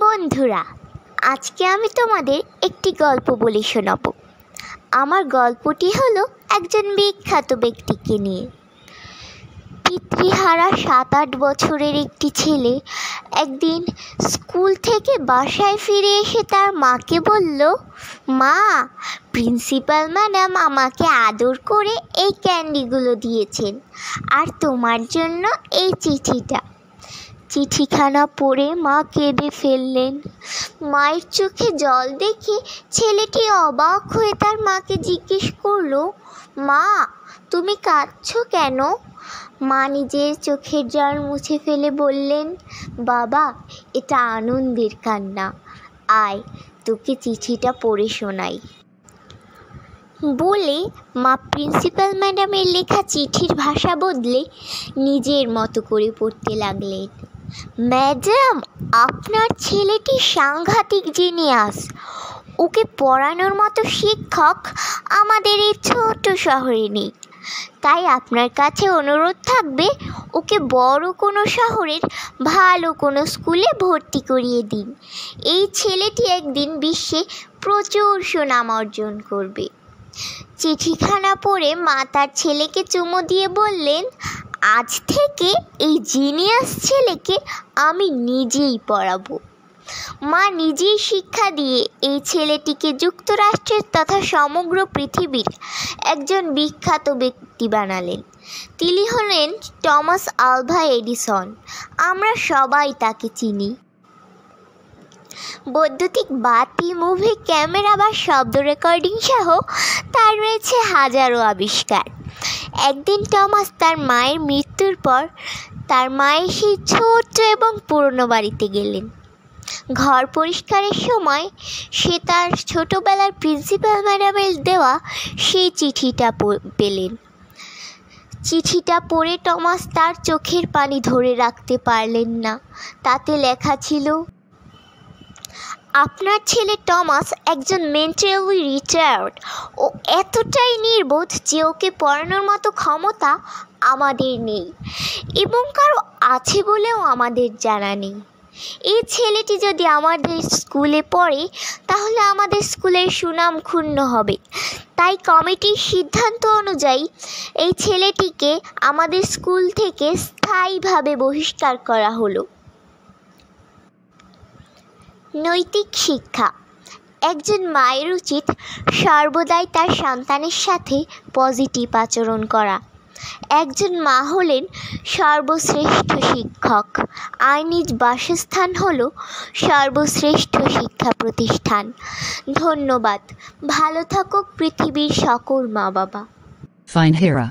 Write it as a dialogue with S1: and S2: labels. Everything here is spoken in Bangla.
S1: বন্ধুরা, আজকে আমি তোমাদের একটি গল্প বলে শোনাবো। আমার গল্পটি হলো একজন বিখ্যাত ব্যক্তিকে নিয়ে। পিতৃহারা 7-8 বছরের একটি ছেলে একদিন স্কুল থেকে বাসায় ফিরে এসে তার মাকে বলল, মা, প্রিন্সিপাল ম্যাডাম আমাকে আদর করে এই ক্যান্ডিগুলো দিয়েছেন, আর তোমার জন্য এই চিঠিটা। চিঠিখানা পড়ে মা কেঁদে ফেললেন। মায়ের চোখে জল দেখে ছেলেটি অবাক হয়ে তার মাকে জিজ্ঞেস করলো, মা, তুমি কাঁদছো কেন? মা নিজের চোখের জল মুছে ফেলে বললেন, বাবা, এটা আনন্দের কান্না। আয়, তোকে চিঠিটা পড়ে শোনাই। বলে মা প্রিন্সিপাল ম্যাডামের লেখা চিঠির ভাষা বদলে নিজের মতো করে পড়তে লাগলেন। ম্যাডাম, আপনার ছেলেটি সাংঘাতিক জিনিয়াস। ওকে পড়ানোর মতো শিক্ষক আমাদের এই ছোট শহরে নেই। তাই আপনার কাছে অনুরোধ থাকবে, ওকে বড় কোনো শহরের ভালো কোনো স্কুলে ভর্তি করিয়ে দিন। এই ছেলেটি একদিন বিশ্বে প্রচুর সুনাম অর্জন করবে। চিঠিখানা পড়ে মা তার ছেলেকে চুমু দিয়ে বললেন, আজ থেকে এই জিনিয়াস ছেলেকে আমি নিজেই পড়াবো। মা নিজেই শিক্ষা দিয়ে এই ছেলেটিকে যুক্তরাষ্ট্রের তথা সমগ্র পৃথিবীর একজন বিখ্যাত ব্যক্তি বানালেন। তিনি হলেন টমাস আলভা এডিসন। আমরা সবাই তাকে চিনি। বৈদ্যুতিক বাতি, মুভি, ক্যামেরা বা শব্দ রেকর্ডিং সহ তার রয়েছে হাজারো আবিষ্কার। একদিন টমাস তার মায়ের মৃত্যুর পর তার মায়ের সেই ছোট্ট এবং পুরনো বাড়িতে গেলেন। ঘর পরিষ্কারের সময় সে তার ছোটবেলার প্রিন্সিপাল ম্যাডামের দেওয়া সেই চিঠিটা পেলেন। চিঠিটা পড়ে টমাস তার চোখের পানি ধরে রাখতে পারলেন না। তাতে লেখা ছিল, আপনার ছেলে টমাস একজন মেন্টালি রিটায়ার্ড। ও এতটাই নির্বোধ যে ওকে পড়ানোর মতো ক্ষমতা আমাদের নেই, এবং কারো আছে বলেও আমাদের জানা নেই। এই ছেলেটি যদি আমাদের স্কুলে পড়ে তাহলে আমাদের স্কুলের সুনাম ক্ষুণ্ণ হবে। তাই কমিটির সিদ্ধান্ত অনুযায়ী এই ছেলেটিকে আমাদের স্কুল থেকে স্থায়ীভাবে বহিষ্কার করা হলো। নৈতিক শিক্ষা। একজন মায়ের উচিত সর্বদাই তার সন্তানের সাথে পজিটিভ আচরণ করা। একজন মা হলেন সর্বশ্রেষ্ঠ শিক্ষক, আর নিজ বাসস্থান হল সর্বশ্রেষ্ঠ শিক্ষা প্রতিষ্ঠান। ধন্যবাদ। ভালো থাকুক পৃথিবীর সকল মা বাবা।
S2: Fine Hera.